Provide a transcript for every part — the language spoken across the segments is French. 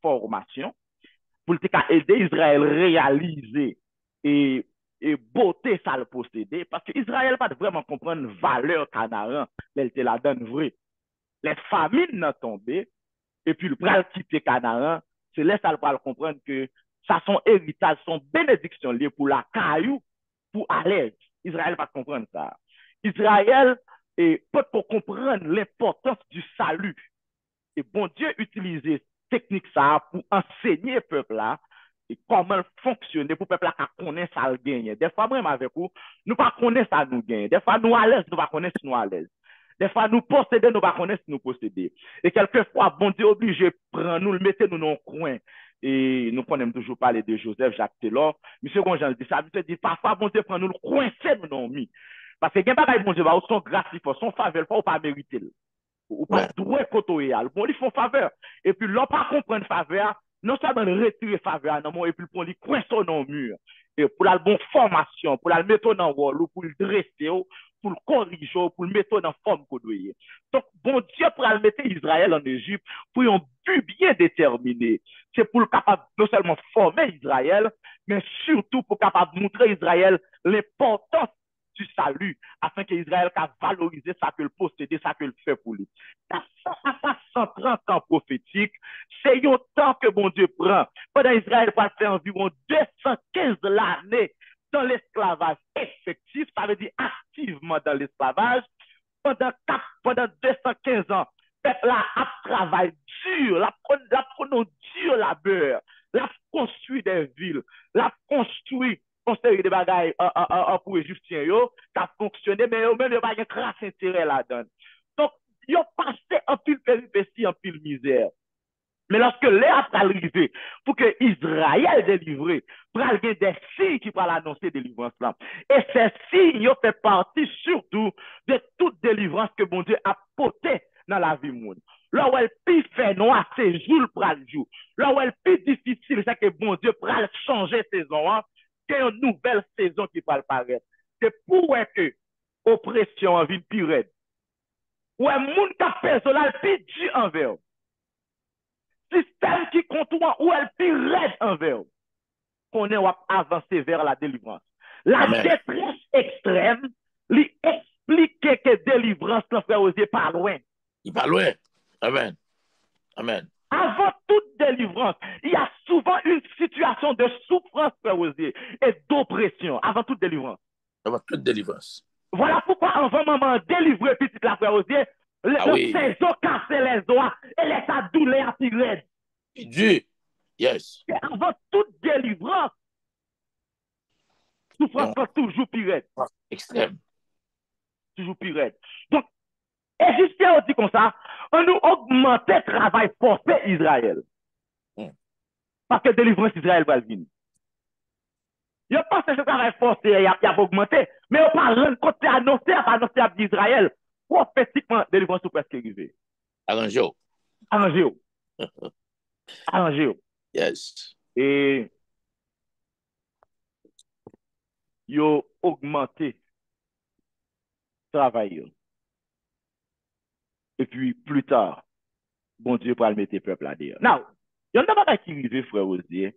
transformation pour aider Israël à réaliser et, et beauté ça le posséder. Parce que Israël pas vraiment comprendre valeur Canaan, mais elle te la donne vrai. Les famines n'ont tombé, et puis le pral quitter Canaan, c'est là ça le comprendre que ça son héritage, son bénédiction liée pour la caillou, pour aller. Israël va comprendre ça. Israël peut comprendre l'importance du salut. Et bon Dieu utilisait technique ça pour enseigner le peuple là et comment fonctionner pour le peuple là connaître ça le gagner. Des fois, même avec vous, nous pas connaître ça nous gagner. Des fois, nous à l'aise, nous pas connaître nous à l'aise. Des fois, nous posséder, nous pas connaître nous posséder. Et quelquefois, bon Dieu obligé prendre nous, le mettre nous dans un coin. Et nous connaissons toujours parler de Joseph Jacques Taylor. Monsieur Gonjan dit ça, monsieur dit parfois, bon Dieu prend nous le coincer nous dans mis. Parce que, il y a des bon Dieu, son grâce, son faveur, il ne faut pas mériter. Ou pas Ouais. doué côté bon ils font faveur et puis l'on pas comprendre faveur non seulement retirer faveur non et puis pour lui coincer dans le mur et pour la bonne formation pour la mettre dans rôle pour le dresser pour le corriger pour le mettre dans forme qu'on doit donc bon Dieu pour le mettre Israël en Égypte pour un but bien déterminé c'est pour le capable non seulement former Israël mais surtout pour capable montrer Israël l'importance du salut, afin que Israël puisse valoriser ça que le posséder, ça que le fait pour lui. Ça 130 ans prophétique, c'est un temps que bon Dieu prend. Pendant Israël va faire environ 215 l'année dans l'esclavage effectif, ça veut dire activement dans l'esclavage, pendant 215 ans, peuple là a travaillé dur, la prenons dur labeur, la construit des villes, la construit conseil de bagaille pour les Égyptiens, ça a fonctionné, mais eux même, ils n'ont pas de grâce intérêt là-dedans. Donc, ils ont passé en pile péripétie, en pile misère. Mais lorsque l'heure est arrivée pour que Israël délivre, pour aller des signes qui vont annoncer délivrance là. Et ces signes ont fait partie surtout de toute délivrance que bon Dieu a portée dans la vie monde. Là où elle plus fait noir, c'est jour pour le jour. Là où elle plus difficile, c'est que bon Dieu pour changer saison, hein, c'est une nouvelle saison qui va apparaître. C'est pour que oppression en vie pire raide. Ou un monde qui a personnel plus dur envers. Système qui contourne ou elle plus raide envers. Qu'on est avancé vers la délivrance. La Amen. détresse extrême lui explique que délivrance ne fait oser pas loin. Il pas loin. Amen. Amen. Avant toute délivrance, il y a souvent une situation de souffrance et d'oppression avant toute délivrance. Avant toute délivrance. Voilà pourquoi avant maman délivrer petite la frérosier, Ah oui. saison casser les doigts et les douleur à tirer. Dieu. Yes. Et avant toute délivrance, souffrance toujours pire. Extrême. Toujours pire. Donc, Égyptiens dit comme ça, on nous augmente le travail forcé Israël. Parce que délivrance Israël va venir. Je pense que ce travail forcé il a augmenté, mais on parle côté annoncé à Israël. Prophétiquement, délivrance est presque arrivée. Arrangez. Arrangez. Arrangez. Yes. Et ils ont augmenté le travail. Et puis, plus tard, bon Dieu pour le mettre le peuple là-dedans. Now, il y a un bagage qui arrive, frère Osier,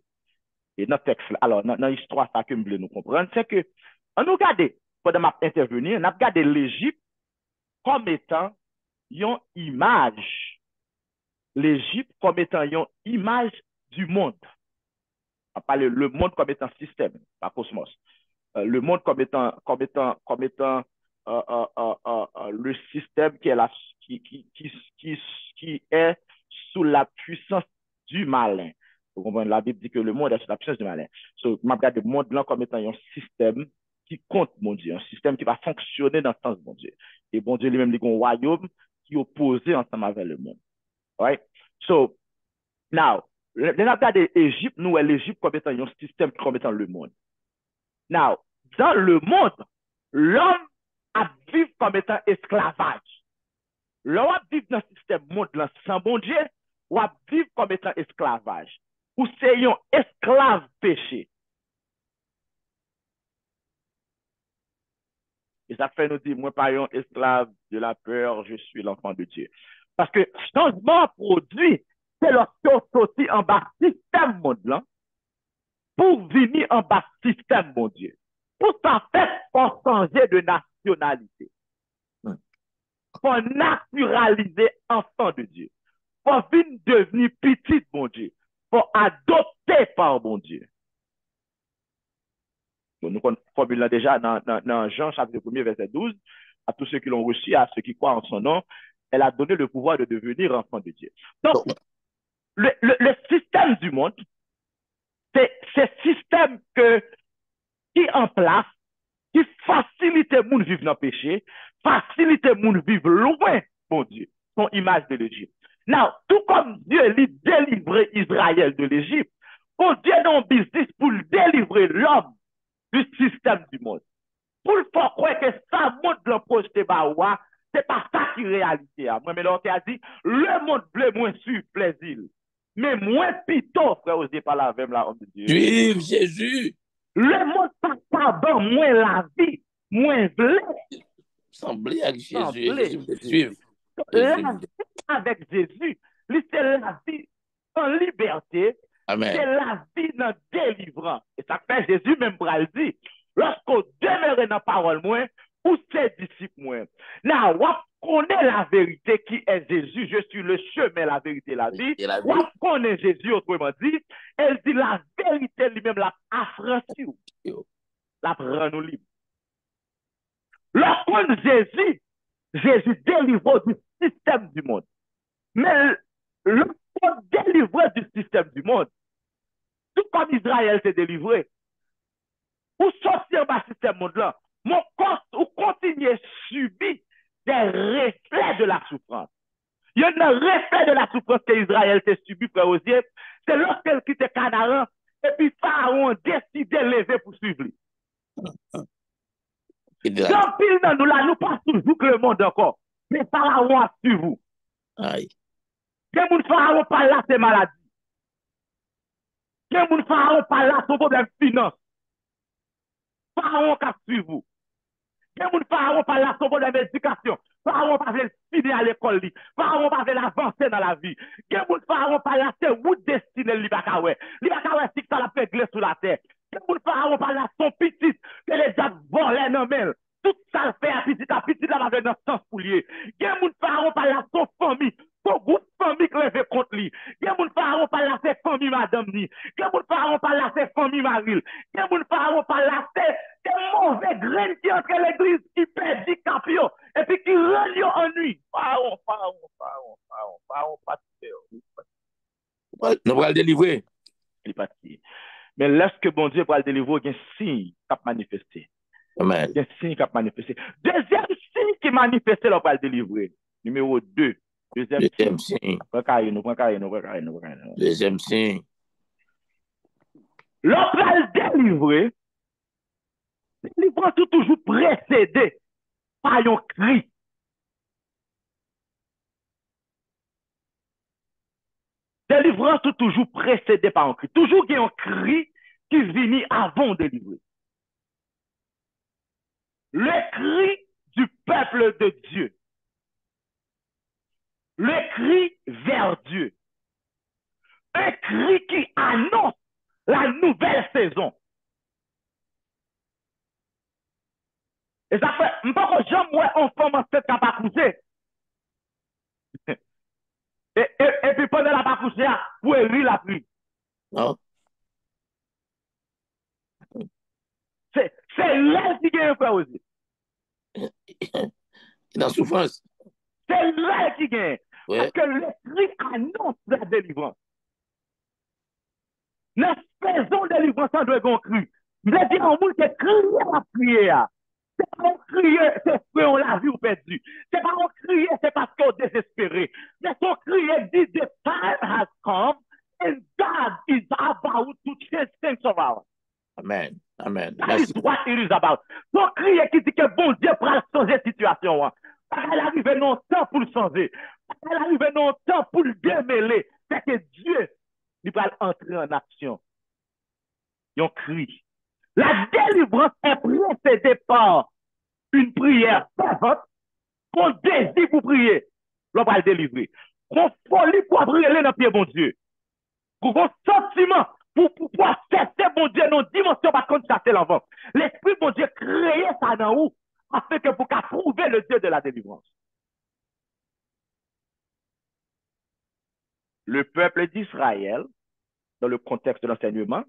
et notre texte, alors, dans l'histoire, ça que nous voulons nous comprendre, c'est que, on nous regarde, pendant ma intervenir, on a regardé l'Égypte comme étant une image. L'Égypte comme étant une image du monde. On parle le monde comme étant système, pas cosmos. Le monde comme étant le système qui est, qui est sous la puissance du malin. Vous comprenez? La Bible dit que le monde est sous la puissance du malin. So, je regarde le monde là comme étant un système qui compte, mon Dieu, un système qui va fonctionner dans le sens, mon Dieu. Et bon Dieu lui-même, il y a un royaume qui est opposé ensemble avec le monde. Right? So, now, nous regardons l'Égypte, nous, l'Égypte comme étant un système comme étant le monde. Now, dans le monde, l'homme a vécu comme étant esclavage. L'homme a vécu dans le système monde sans bon Dieu, ou a vécu comme étant esclavage. Ou c'est un esclave péché. Et ça fait nous dire, moi, pas un esclave de la peur, je suis l'enfant de Dieu. Parce que changement produit c'est lorsqu'on sortit en bas système monde là, pour venir en bas système, mon Dieu. Pour ça fait, pour changer de nationalité. Pour naturaliser enfant de Dieu. Pour venir devenir petit, mon Dieu. Pour adopter par mon Dieu. Nous connaissons la formule déjà dans Jean chapitre 1 verset 12. À tous ceux qui l'ont reçu, à ceux qui croient en son nom, elle a donné le pouvoir de devenir enfant de Dieu. Donc, le système du monde, c'est ce système qui en place, qui facilite les gens vivre dans le péché, facilite les gens vivre loin, mon Dieu, son image de l'Égypte. Now, tout comme Dieu lui délivrait Israël de l'Égypte, bon Dieu dans un business pour délivrer l'homme du système du monde. Pour le faire croire que ça monde le projeté baoua, c'est pas ça qui est réalité. Moi, mais l'autre a dit, le monde bleu moins sur plaisir. Mais moins pito, frère, osez pas la même la homme de Dieu. Suive Jésus. Le monde pas bon, moins la vie, moins blé. Sembler avec Jésus. Sembler. Jésus suivre. La vie avec Jésus, c'est la vie en liberté. Amen. C'est la vie dans délivrance. Et ça fait Jésus même pour le dire. Lorsqu'on demeure dans la parole, moins, ou ses disciples, moins. Là, on connaît la vérité qui est Jésus. Je suis le chemin, la vérité, la vie. On connaît Jésus, autrement dit. Elle dit la vérité lui-même, la affranchie. La rend nous libre. Lorsqu'on Jésus, Jésus délivre du système du monde. Mais lorsqu'on délivre du système du monde, tout comme Israël s'est délivré, ou sortir dans ce système monde-là, mon corps ou continuer subir des reflets de la souffrance. Il y a un reflet de la souffrance que Israël s'est subi, frère Osier, c'est lorsqu'elle quitte Canaan, et puis Pharaon décide de lever pour suivre lui. Dans pile dans nous là, nous pas toujours que le monde encore, mais Pharaon a suivi vous. Aïe. Quel monde Pharaon pas là, c'est maladie. Quel monde Pharaon pas là, son problème finance. Pharaon qui a suivi vous. Quel monde Pharaon pas là, son problème d'éducation. Pharaon pas veut finir à l'école. Pharaon pas veut avancer dans la vie. Quel monde Pharaon pas là, c'est où destiné l'Ibakawe. L'Ibakawe, c'est que ça l'a fait glace sur la terre. Quel monde Pharaon pas là, son petit, que les diables volaient dans le tout ça le fait à petit là, va venir dans le sens pour lier. Quel monde Pharaon pas là, son famille. Son groupe famille qui lève contre lui. Quel monde Pharaon pas là, c'est famille madame ni. Quel monde Pharaon pas là, c'est famille Maril. Quel monde Pharaon pas là, c'est mauvais graines qui entre l'église qui perd du campion et puis qui rend en nuit. Pharaon, pas nous allons le délivrer. Il pas mais lorsque bon Dieu va le délivrer, il y a un signe qui a manifesté. Amen. Il y a un signe qui a manifesté. Deuxième signe qui manifesté, là, va le délivrer. Numéro 2. Deuxième signe. Deuxième signe. L'autre va le délivrer. Délivrance est toujours précédé par un cri. Délivrance est toujours précédé par un cri. Toujours il y a un cri qui vient avant de délivrer. Le cri du peuple de Dieu. Le cri vers Dieu. Un cri qui annonce la nouvelle saison. Et ça fait, je ne sais pas on commence à pas coucher. Et puis pendant la pas coucher, vous rire la pluie. Non. C'est là qui gagne, frère aussi. Dans la souffrance. C'est là qui gagne. Ouais. Parce que le cri annonce la délivrance. La saison de délivrance, ça doit être un cri. Je veux dire, on monde qui crie à la prière. C'est pas on crier, c'est parce qu'on l'a vu ou perdu. C'est pas on crier, c'est parce qu'on est désespéré. Mais son crier dit, the time has come and God is about to change things around. Amen. Amen. That is what it is about. Son crier qui dit que bon Dieu prend changer la situation. Elle arrive non temps pour le changer. Elle arrive non temps pour le démêler. C'est que Dieu, il va entrer en action. Ils ont cri. La délivrance est précédée par une prière fervente qu'on désire pour prier. L'on va le délivrer. qu'on folie pour brûler dans pied bon Dieu. Qu'on sentiment pour accepter bon Dieu dans dimension par contre ça c'est l'avant. L'esprit bon Dieu créé ça dans où afin que pour prouver le Dieu de la délivrance. Le peuple d'Israël, dans le contexte de l'enseignement,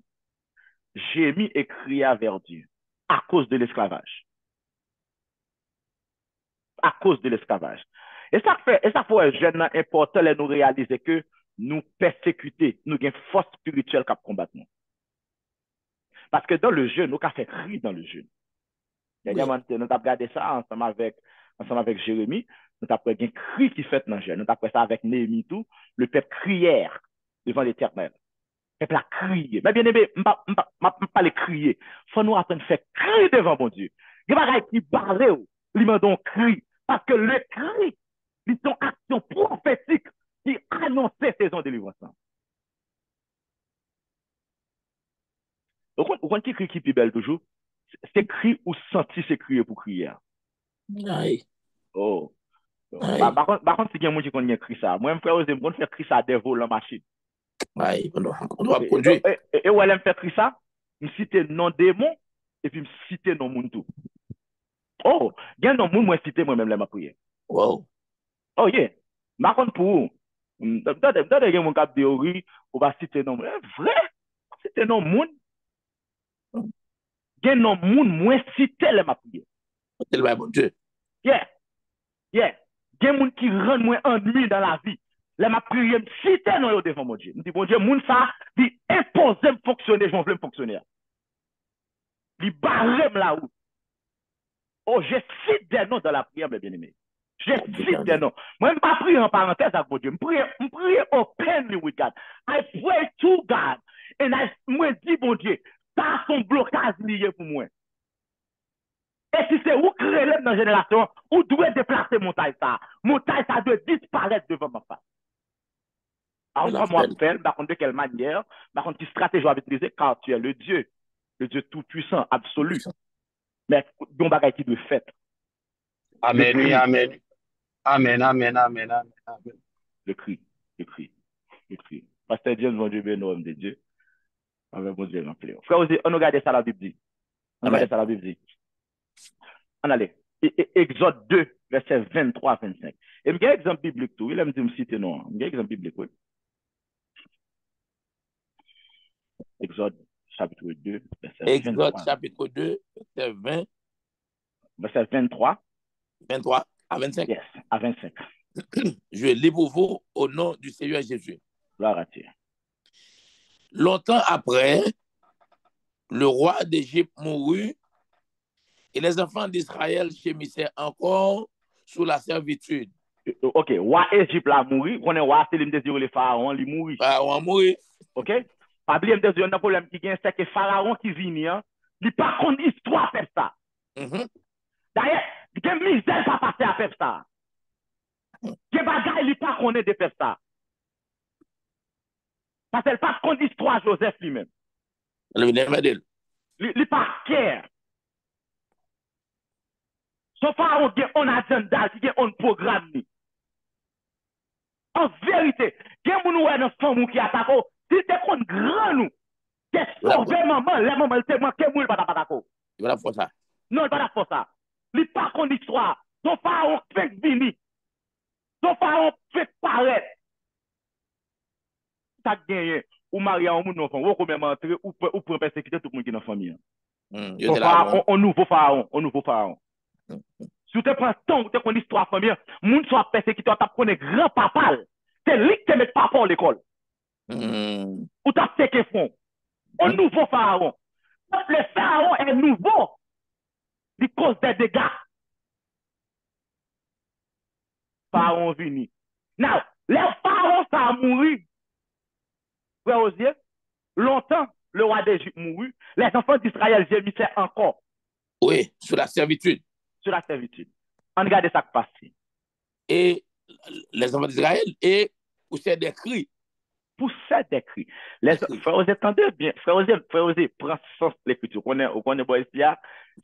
gémit et cria vers Dieu à cause de l'esclavage. À cause de l'esclavage. Et ça fait jeune important de nous réaliser que nous persécuter, nous avons une force spirituelle qui combattre nous. Parce que dans le jeûne, nous avons fait cri dans le jeûne. Dernièrement, nous avons regardé ça ensemble avec Jérémie. Nous avons un cri qui fait dans le jeûne. Nous avons fait ça avec Néhémie tout. Le peuple crièrent devant l'Éternel. Le peuple a crié. Mais bien aimé, je ne vais pas les crier. Il faut nous apprendre à faire crier devant mon Dieu. Il y a des gens qui parlent, ils m'ont donc cri. Parce que le cri, c'est une action prophétique qui annonçait saison de délivrance. Vous comprenez qui crie qui est belle toujours? C'est cri ou senti c'est crier pour crier. Aïe. Oh. Aïe. Par contre, si il y a des gens qui connaissent cri ça, moi, je me faire cri ça à des vols en machine. Aïe, on doit produire. Et où elle me fait cri ça? Je cite non démon et puis je cite non moun tout. Oh, il y a non moun, moi cite moi-même la prière. Wow. Oh, yeah. Par contre, pour vous, dans des gens qui théorie, on va citer non moun. Vrai? Citer non moun. Gen non moun, moi cite la prière. C'est le bon Dieu. Yeah. Yeah. Gen moun qui rend moi ennui dans la vie. Là, ma prière, cite non devant mon Dieu. Je dis, bon Dieu, moun ça, il impose me fonctionner, je veux me fonctionner. Il barre la route. Oh, je cite des noms dans la prière, mes bien-aimés. Je cite des noms. Moi, je ne pas prier en parenthèse avec mon Dieu. Je prie openly with God. I pray to God. Et moi, je dis, bon Dieu, ça, son blocage lié pour moi. Et si c'est où créer dans la génération, où doit déplacer montagne ça. Montagne ça doit disparaître devant ma face. Alors, comment on fait, par contre, de quelle manière, par contre, quelle stratégie on va utiliser, car tu es le Dieu tout-puissant, absolu. Mais, don bagay qui doit faire. Amen, oui, amen. Amen, amen, amen, amen, amen. Le cri. Pasteur Dieu, mon Dieu, béni, de Dieu. Avec mon Dieu, rempli. Frère, on regarde ça la Bible dit. On regarde ça la Bible dit. On allait. Exode 2, verset 23 à 25. Et il y a un exemple biblique tout. Il aime dire me citer non. Il y a un exemple biblique, oui. Exode chapitre 2, verset 23. Exode chapitre 2, verset 20. Verset 23. 23 à 25. Yes, à 25. Je lis pour vous au nom du Seigneur Jésus. Gloire à Dieu. Longtemps après, le roi d'Égypte mourut et les enfants d'Israël gémissaient encore sous la servitude. Ok, roi Égypte là mouri, on est roi, c'est le les pharaons, il mouri. Pharaon mouri. Ok? Pas oublier me dire un problème qui vient, c'est que pharaon qui vient, il pas contre histoire faire ça. D'ailleurs, il y a misère pas passer à faire ça. Il y a bagaille il pas connaît de faire ça. Parce qu'elle pas contre histoire Joseph lui-même. Il pas care. Son pharaon qui on agenda, qui on programme. En vérité, il y a moun ou dans femme qui attaque, si t'es contre grand nous, t'es sauvé maman, la maman elle te manqué moule pas patako. Il va faire ça. Non, il va faire ça. Il pas contre histoire. Son pharaon fait venir. Son pharaon fait paraître. Ça gagné ou marié un moun enfant, ou combien entrer ou pour persécuter tout le monde qui dans la famille. On nouveau pharaon. Si tu prends ton, tu connais l'histoire famille, moun soit persécuté, tu connais grand papa. C'est lui qui te met papa à l'école. Ou tu as fait que fond. Un nouveau pharaon. Le pharaon est nouveau. Il cause des dégâts. Pharaon vini. Now, les pharaons ça a mouru. Frère Osier, longtemps, le roi d'Égypte mourut. Les enfants d'Israël gémissaient encore. Oui, sur la servitude. Sur la servitude. On regarde ça qui passe. Et les enfants d'Israël et poussaient des cris. poussait des cris. Les Des cris. frères, vous entendez bien, frères, vous prend sens de l'écriture. On connaît pas ici,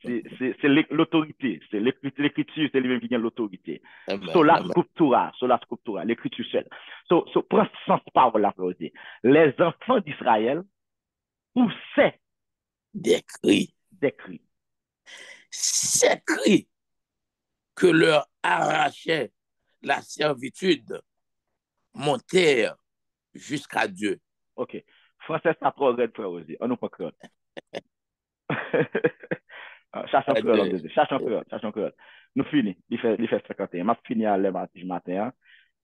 c'est l'autorité, c'est l'écriture, c'est lui-même qui a l'autorité. Amen. Sola scriptura, l'écriture seule. So, prend sens parole là, frères, vous dites. Les enfants d'Israël poussaient Des cris. des cris. Ces cris que leur arrachait la servitude montèrent jusqu'à Dieu. OK. Français, ça trop red, frère, aussi. On nous pas créole. Cherchons créole, on dit. Cherchons créole. Nous finissons. Il fait 51. Je finis à l'heure matin.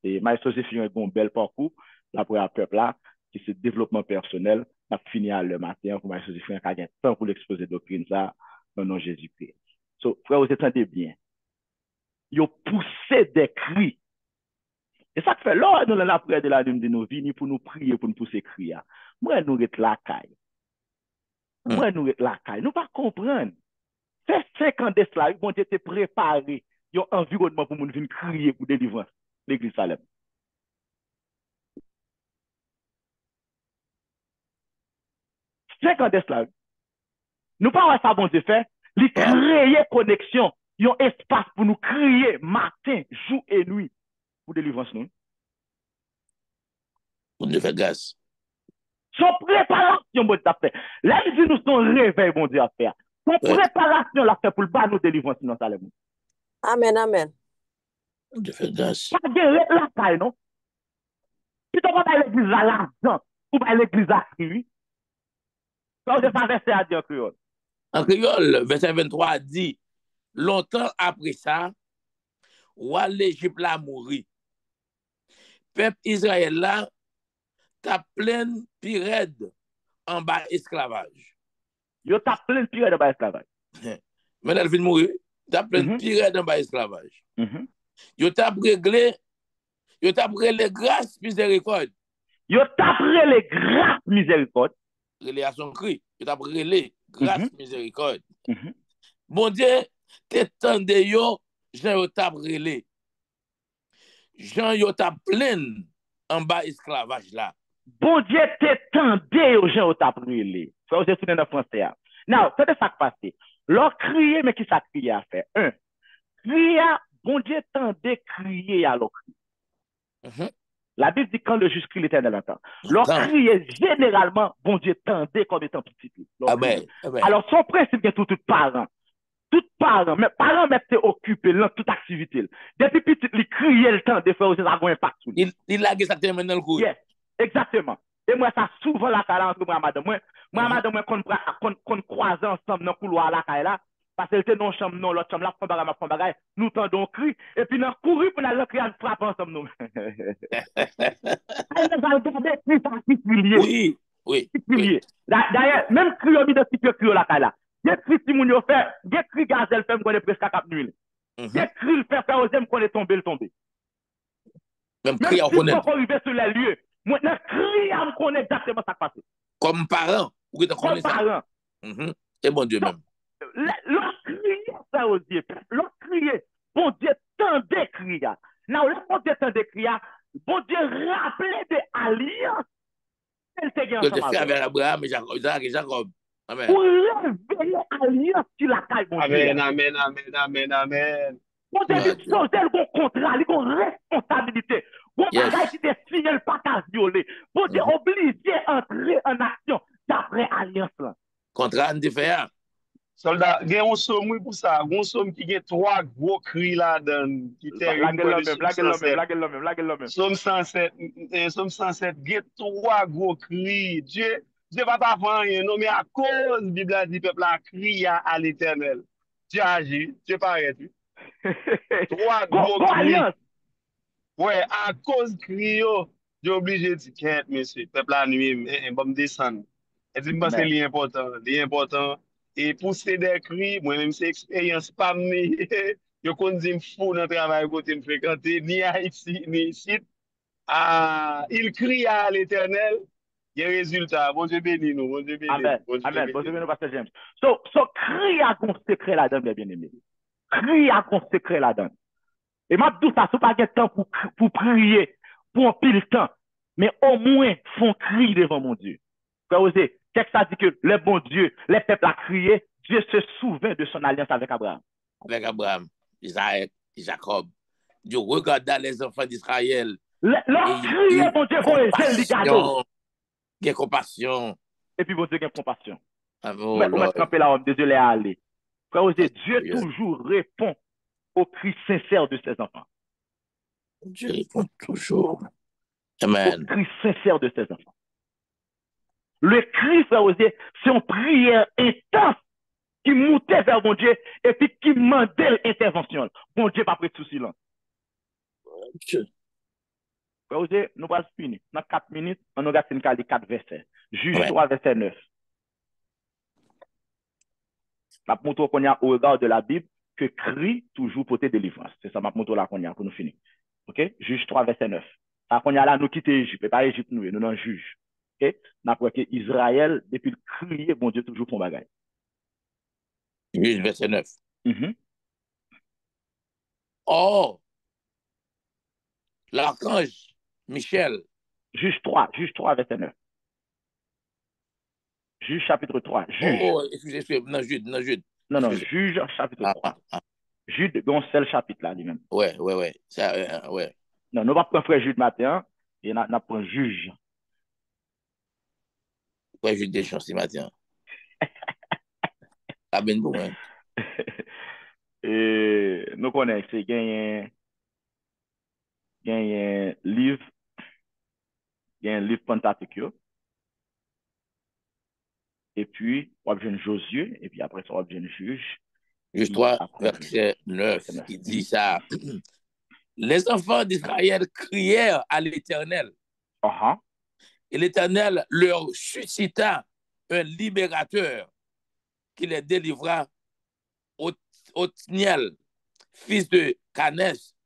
Et ma Joséphine a un bel parcours. Là, pour un peuple là, qui c'est développement personnel. Je finis à l'heure matin pour ma Joséphine qui a un temps pour l'exposer doctrine ça, au nom de Jésus-Christ. So, frère, vous entendez bien. Ils ont poussé des cris. Et ça fait là, nous l'avons après de la nuit de nos vies, pour nous prier, pour nous pousser cri. Moi, nous sommes la caille. Moi, nous sommes la caille. Nous ne pas comprendre. C'est 5 ans de cela, ils ont été préparés. Ils ont un environnement pour nous venir crier pour délivrance. L'église Salem. Cinq ans de cela. Nous pas ça, bon Dieu fait. Ils créent connexion. Ils ont espace pour nous crier matin, jour et nuit pour délivrance nous. Pour nous faire grâce. Son préparation, bon Dieu, a fait. Là, nous sommes réveil, bon Dieu, à faire. Son préparation, l'a fait pour le bas nous délivrance dans Salem. Amen, amen. Pour nous faire grâce. Pas de la taille, non? Si tu vas à l'église à l'argent, ou à l'église à Syrie, ça vous pas verset à dire en créole. En créole, verset 23 dit, longtemps après ça, roi l'Égypte l'a mouru. Peuple Israël là, t'a plein pirède en bas esclavage. Yo t'a plein pirède en bas esclavage. Mais elle vient de mourir, t'a plein pirède en bas esclavage. Yo t'a réglé grâce miséricorde. Yo t'a réglé grâce miséricorde. Relé à son cri. Yo t'a réglé grâce miséricorde. Bon Dieu, t'étende yo, Jean yo t'a réglé. Jean yo t'a plein en bas esclavage là. Bon Dieu t'étendait aux gens au t'a réglé. Ça vous est dans le français. Now, c'est ça qui passe. Leur crier, mais qui ça crier à faire? Un, crier, bon Dieu tendait crier à leur cri. La Bible dit quand le juste crie, l'Éternel entend. Leur crier, généralement, bon Dieu tendait comme étant petit. Amen. Alors, son principe est tout parent. Tout parent, mais parents mettent occupé dans toute activité. Depuis petit, il criait le temps de faire aussi ça a un impact sur lui. Il a ça maintenant le coup. Yes, exactement. Et moi, ça souvent la caille entre moi et madame. Moi, madame, qu'on croise ensemble dans le couloir la caille là, parce qu'elle était dans la chambre, non, l'autre chambre, la femme bagaille, nous tendons cri, et puis nous courir pour aller crier, frapper ensemble nous. Elle nous a regardé plus particulier. Oui. D'ailleurs, même cri, on dit de petit cri la caille là. Des cris, si moun yo fait, des cris gazel fait, m'konne presque à 4 nuits. Des cris, le fait, osé m'konne tomber, le tomber. Même cri, on connaît. Même si on arrive sur les lieux, maintenant, cri, on connaît exactement ça qui passe. Comme parent, ou que tu connais ça. Comme parent. C'est bon Dieu même. L'autre crier ça aux yeux. L'autre crier. Bon Dieu, tant de crier. Now, le bon Dieu, tant de crier. Bon Dieu, rappelez des alliances. Elle te gagne ensemble. Tu avec Abraham et Jacob. Amen. Pour révéler l'alliance sur la caille, bon Dieu. Amen. Bon Dieu, il y a un contrat, il y a une responsabilité. Bon bagage qui est signé, le pas qu'à violer. Bon Dieu, obligé d'entrer en action d'après alliance là. Contrat différent. Soldat, il y a un somme pour ça. Un somme qui a 3 gros cris là-dedans. La gueule même. Somme 107, il y a 3 gros cris. Dieu va pas faire rien, non, mais à cause du Bible a dit, peuple a crié à l'Éternel. Dieu agit, Dieu paraît. 3 gros cris. Ouais, à cause crio, j'ai obligé de dire, monsieur, peuple la nuit, bon me descendre. Et puis, parce que l'important. Et pousser des cris, moi-même, c'est expérience pas me. Je connais fou dans le travail côté me fréquenter, ni à ici, ni ici. Il crie à l'Éternel. Il y a résultat. Bon Dieu béni nous. Bon Dieu béni. Amen. Bon Dieu béni nous, Pasteur James. So, crie à ton secret là-dedans, bien aimé. Crie à ton secret là-dedans. Et m'a dit ça, c'est pas de temps pour prier, pour un pile temps. mais au moins font cri devant mon Dieu. Frère Osé, texte ça dit que le bon Dieu, les peuples a crié, Dieu se souvint de son alliance avec Abraham. Avec Abraham, Isaac, Jacob. Dieu regarda les enfants d'Israël. Leur crié, bon Dieu, bon Dieu, ligado. Il y a compassion. Et puis bon Dieu, il y a compassion. Oh, on va tremper là, désolé à aller. Frère Osé, Dieu toujours répond aux cris sincères de ses enfants. Dieu répond toujours. Amen. Aux cris sincères de ses enfants. Le cri, frère Osé, c'est une prière intense qui montait vers mon Dieu et puis qui demandait l'intervention. Bon Dieu, pas prêt sous silence. Frère Osé, nous allons finir. Dans 4 minutes, on regarde une 4 versets. Juge 3, verset 9. La montre qu'on a au regard de la Bible que crie toujours pour tes délivrances. C'est ça, ma montre là qu'on a pour nous finir. OK? Juge 3, verset 9. Ça qu'on a là, nous quitter Égypte. Et pas Égypte, nous non juge. OK? N'a pas que Israël, depuis le crier, bon Dieu, toujours font bagaille. Juge verset 9. Mm-hmm. Oh! L'archange Michel. Juge 3, verset 9. Juge chapitre 3. Juge. Oh, excusez-moi, non, Jude. Non, Juge chapitre 3. Jude, bon, c'est le chapitre là lui-même. Ouais. Ouais. Non, nous ne pas prendre frère Jude matin, et nous prenons Juge. Ouais, Jude des chances ce matin. Ah ben bon, hein. Et nous connaissons, c'est un livre, Pentateuque. Et puis, on va obtenir Josué, et puis après ça, on va obtenir Juge. Juge 3, verset 9, qui dit ça. Les enfants d'Israël crièrent à l'Éternel. Et l'Éternel leur suscita un libérateur qui les délivra Othniel, fils de Canès,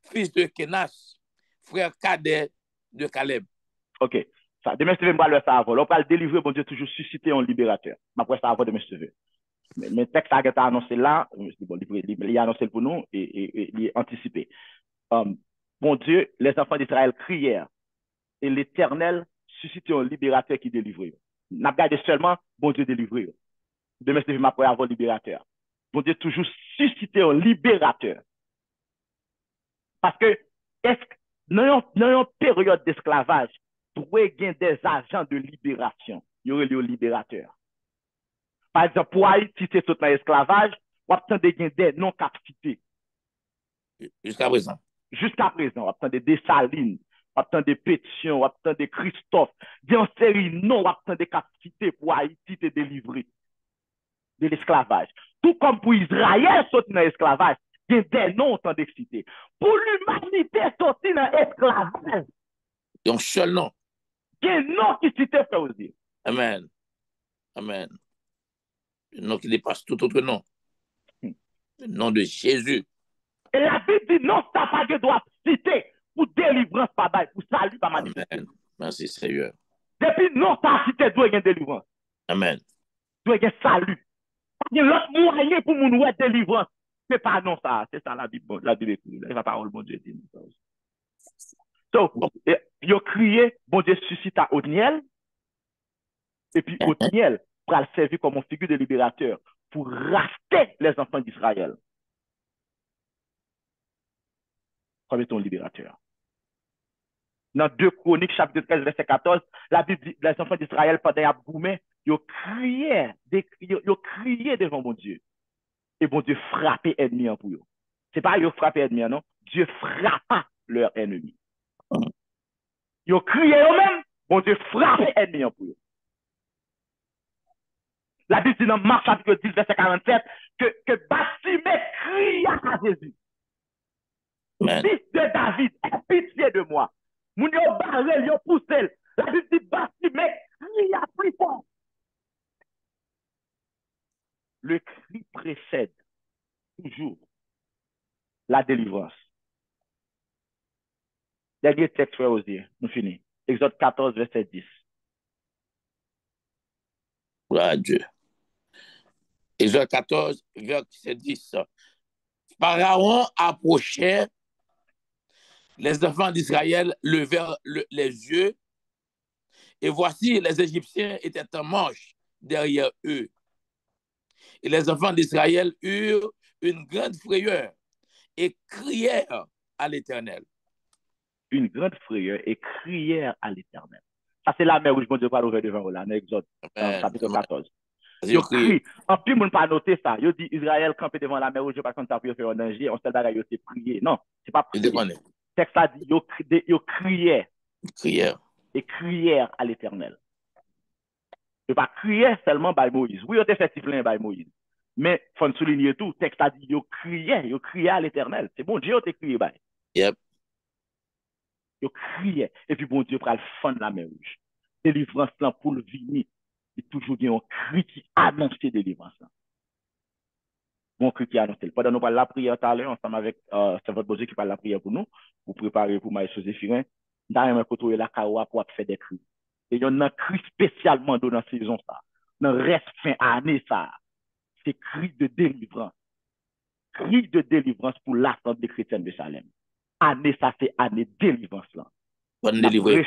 fils de Kenas, frère cadet de Caleb. OK. Ça, demain, je vais me ça avant. On parle délivrer, bon Dieu, toujours susciter un libérateur. Après ça, avant demain, je vais. Mais le texte a été annoncé là, bon, il a annoncé pour nous et il est anticipé. Bon Dieu, les enfants d'Israël crièrent et l'Éternel suscitait un libérateur qui délivrait. N'a pas gardé seulement, bon Dieu délivrer. Demain, je vais m'appeler avant libérateur. Bon Dieu, toujours susciter un libérateur. Parce que, est-ce que, dans une période d'esclavage, pour gagner des agents de libération, il y aurait le libérateur. Par exemple, pour Haïti, c'est tout dans l'esclavage, on attend des non-capacités. Jusqu'à présent. On attend des Dessalines, on attend des Pétion, on attend des Christophe. Il y a une série non, on attend des capacités pour Haïti te délivrer de l'esclavage. Tout comme pour Israël sortir dans l'esclavage, il y a des noms autant d'excités. Pour l'humanité sortir dans l'esclavage, donc seul nom. Il y a un nom qui citait fait aussi. Amen. Amen. Le nom qui dépasse tout autre nom. Le nom de Jésus. Et la Bible dit non, ça pas que doit citer pour délivrance, pour salut, pas manifester. Amen. Merci Seigneur. Depuis non, ça cité doit y avoir délivrance. Amen. Doit y avoir salut. Il y a l'autre moyen pour nous être délivrance. C'est pas non ça, c'est ça la Bible écrit. La parole bon Dieu dit. Donc, il a crié, bon Dieu suscita Othniel, et puis Othniel pour le servir comme une figure de libérateur pour racheter les enfants d'Israël comme étant libérateur. Dans 2 Chroniques, chapitre 13, verset 14, la Bible dit les enfants d'Israël, pendant Abgoumé, ils ont crié devant mon Dieu. Et bon Dieu frappait ennemi en pour eux. C'est pas ils ont frappé ennemi, non? Dieu frappa leur ennemi. Ils ont crié eux-mêmes, bon Dieu frappait ennemi en pour eux. La Bible dit dans Marc chapitre 10, verset 47, que Batimée cria à Jésus. Fils de David, aie pitié de moi. Moun yo barré, yo poussé. La Bible dit Batimée cria plus fort. Le cri précède toujours la délivrance. Dernier texte, frère Osier, nous finissons. Exode 14, verset 10. Gloire à Dieu. Exode 14, verset 10. Pharaon approchait, Les enfants d'Israël levèrent les yeux, et voici, les Égyptiens étaient en marche derrière eux. Et les enfants d'Israël eurent une grande frayeur et crièrent à l'Éternel. Une grande frayeur et crièrent à l'Éternel. Ça, c'est la mer où je Dieu parle ouvert devant eux, là, dans Exode, chapitre 14. Yo crie. En plus, on ne pas noter ça. Yo dit Israël campé devant la mer où je pas quand tu as fait un danger, on se dit yo c'est prier. Non, c'est pas prier. Le texte a dit yo crièrent. Et crièrent à l'Éternel. Yo pas crier seulement par Moïse. Oui, yo te fait siffler par Moïse. Mais faut souligner tout, texte a dit yo criait à l'Éternel. C'est bon Dieu te crié par. Yep. Yo criait et puis bon Dieu pral fendre la mer rouge. Délivrance là pour le venir. Il toujours bien un cri qui annonce délivrance là. Bon cri qui annonce. Pendant nous parle la prière tout à l'heure ensemble avec c'est votre Dieu qui parle la prière pour nous, pour préparer pour Maïs Joséphirin. Dans un côté la kawa pour faire des cris. Et il y a un cri spécialement dans la saison ça. Dans reste fin année ça. C'est cri de délivrance. Cri de délivrance pour l'assemblée chrétienne de Salem. Année ça c'est année délivrance là. Bonne délivrance.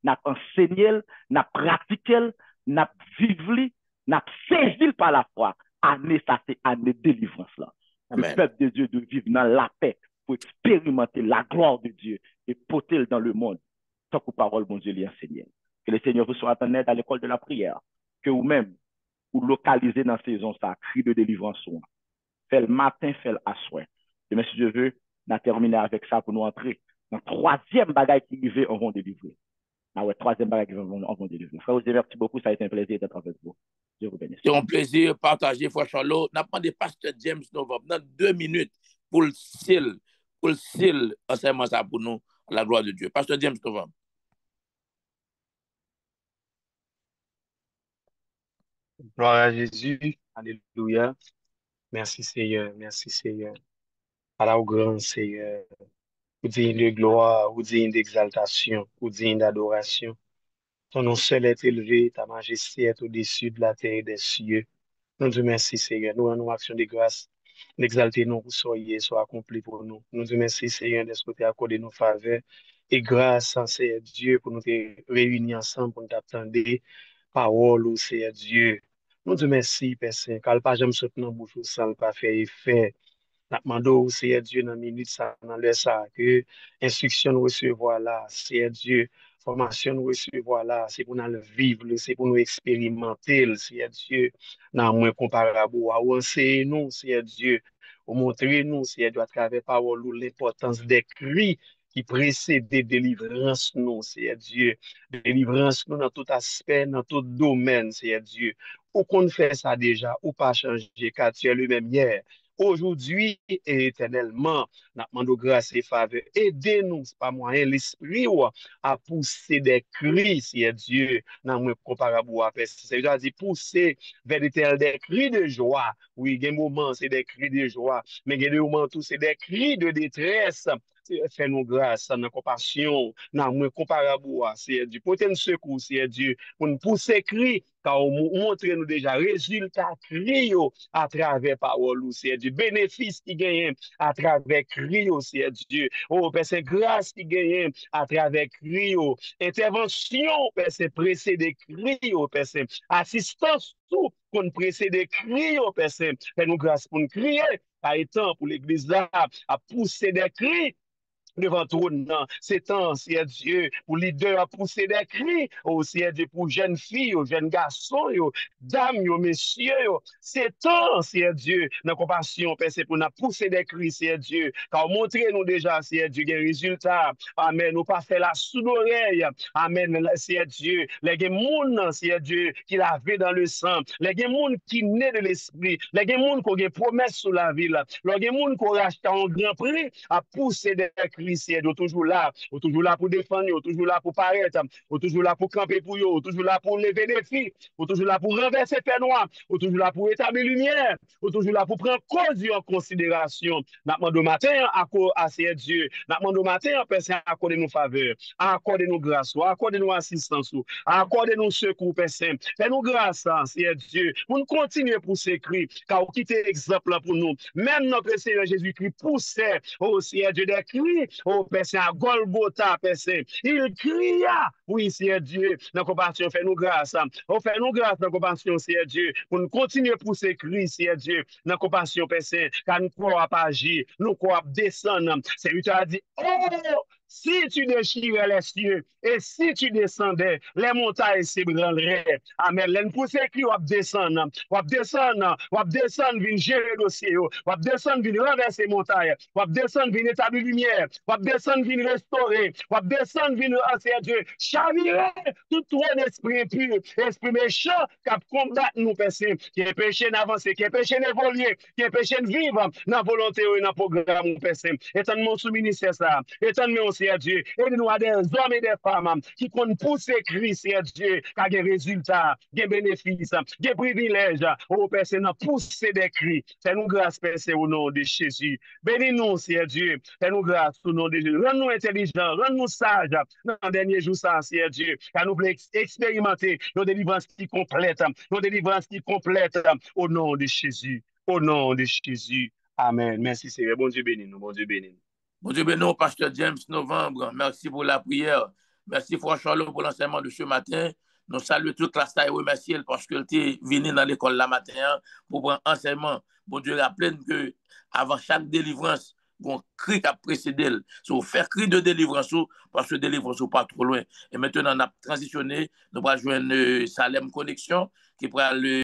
N'a enseigné, n'a pratiqué, n'a vécu, n'a saisi par la foi. Année ça c'est année délivrance là. Amen. Le peuple de Dieu de vivre dans la paix pour expérimenter la gloire de Dieu et porter dans le monde tant que parole bon Dieu lui enseigne. Que le Seigneur vous soit en aide à l'école de la prière. Que vous-même vous localisez dans la saison ça, cri de délivrance. Fait le matin, fait le soir. Demain, si Dieu veut, on a terminé avec ça pour nous entrer dans le troisième bagage qui arrive, on va délivrer. Ah ouais, troisième bagage qui on va délivrer. Frère, vous merci beaucoup, ça a été un plaisir d'être avec vous. Dieu vous bénisse. C'est un plaisir de partager, Frère Charlot. On a demandé Pasteur James Novembre dans 2 minutes pour le seal enseignement ça pour nous, à la gloire de Dieu. Pasteur James Novembre. Gloire à Jésus. Alléluia. Merci Seigneur. Merci Seigneur. À la grand Seigneur. Ou digne de gloire, ou digne d'exaltation, ou digne d'adoration. Ton nom seul est élevé, ta majesté est au-dessus de la terre et des cieux. Nous te merci Seigneur. Nous rendons action de grâce. D'exalter nous pour soyez, soit accompli pour nous. Nous te merci Seigneur de ce côté accordé nos faveurs. Et grâce à Seigneur Dieu pour nous te réunir ensemble, pour nous t'attendre. Parole, Seigneur Dieu. Nous te merci, Père Saint, car le pas jamais sauter dans bouche sans le pas faire effet. N'a demandé Seigneur Dieu dans minute ça dans le ça que instruction nous recevoir là, Seigneur Dieu, formation nous recevoir là, c'est pour nous vivre, c'est pour nous expérimenter, Seigneur Dieu, dans moins comparable à enseigner nous, Seigneur Dieu, ou montrer nous, Seigneur Dieu, à travers parole l'importance des cris qui précèdent des délivrances nous, Seigneur Dieu, délivrance nous dans tout aspect, dans tout domaine, Seigneur Dieu. Ou qu'on fait ça déjà, ou pas changer, car tu es le même hier. Aujourd'hui et éternellement, nous demandons grâce et faveur. Aidez-nous, pas moyen, l'esprit à pousser des cris, Seigneur Dieu, dans le comparable à personne. C'est-à-dire pousser vers des cris de joie. Oui, il y a des moments, c'est des cris de joie, mais il y a des moments où c'est des cris de détresse. Fais-nous grâce, dans compassion, dans le comparable à Seigneur Dieu. Portez-nous secours, Seigneur Dieu, pour nous pousser cris, car montrez-nous déjà résultat cri à travers parole, Seigneur Dieu. Bénéfice qui gagne à travers cri, Seigneur Dieu. Oh, Père, c'est grâce qui gagne à travers cri. Intervention, Père, c'est précédé cri, Père, c'est assistance tout qu'on précédé cri, Père, c'est fais-nous grâce pour nous crier. Par étant pour l'église là, à pousser des cris devant tout, c'est temps, Seigneur Dieu, pour leader à pousser des cris, oh Seigneur Dieu, pour jeunes filles, jeunes garçons, dames, messieurs, c'est temps, Seigneur Dieu, dans compassion, Père, c'est pour nous pousser des cris, Seigneur Dieu, car montrez-nous déjà, Seigneur Dieu, des résultats, amen, nous pas fait la sous l'oreille, amen, Seigneur Dieu, les gens, Seigneur Dieu, qui l'avaient dans le sang, les gens qui naissent de l'esprit, les gens qui ont des promesses sur la ville, les gens qui ont acheté un grand prix, à pousser des cris, Seigneur, toujours là pour défendre, toujours là pour paraître, toujours là pour camper pour eux, toujours là pour lever des filles, toujours là pour renverser père noir, toujours là pour établir lumière, toujours là pour prendre cause en considération. Nous demandons matin à Seigneur Dieu, nous demandons matin à accorder nos faveurs, à accorder nos grâces, à accorder nos assistances, à accorder nos secours, Père Saint. Fais-nous grâce, Seigneur Dieu, pour nous continuer pour s'écrire, car quitter exemple pour nous. Même notre Seigneur Jésus-Christ poussait, oh Seigneur Dieu, des cris oh Père Saint, à Golgotha, Père Saint. Il cria, oui, Seigneur Dieu, dans la compassion, fais-nous grâce. Oh, fais-nous grâce dans la compassion, Seigneur Dieu, pour nous continuer à pousser cris, Seigneur Dieu, dans la compassion, Père Saint, car nous croyons pas agir, nous croyons descendre. C'est lui qui a dit, oh, si tu déchirais les cieux et si tu descendais, les montagnes s'ébranleraient. Amen. L'en pousse qui va descendre, venir gérer le dossier, va descendre, venir renverser montagnes, va descendre, venir établir lumière, va descendre, venir restaurer, va descendre, venir enseigner Dieu, chavirer tout trop d'esprit impur, esprit méchant qui combattre nous, personnes, qui est péché d'avancer, qui est péché d'évoluer, qui est péché de vivre dans la volonté et dans le programme, personne. Étant mon sous-ministère, ça, étant mon Seigneur Dieu, aide-nous à des hommes et des femmes qui comptent pousser Christ, Seigneur Dieu, qui a des résultats, des bénéfices, des privilèges, aux personnes pousser des cris. Fais-nous grâce, Père, au nom de Jésus. Bénis-nous, Seigneur Dieu. Fais-nous grâce au nom de Jésus. Rends-nous intelligents, rends-nous sages dans le dernier jour, ça, Seigneur Dieu, car nous voulons expérimenter nos délivrances qui complètent, au nom de Jésus. Au nom de Jésus. Amen. Merci, Seigneur. Bon Dieu bénis nous. Bon Dieu bénis nous. Bon Dieu béni, Pasteur James Novembre. Merci pour la prière. Merci François pour l'enseignement de ce matin. Nous saluons toute la salle et remercions parce qu'elle était venue dans l'école la matin pour prendre enseignement. Bon Dieu rappelle que avant chaque délivrance, un cri qui a précédé. So, faire cri de délivrance parce que délivrance n'est pas trop loin. Et maintenant, on a transitionné. Nous allons joindre Salem Connexion qui pourra le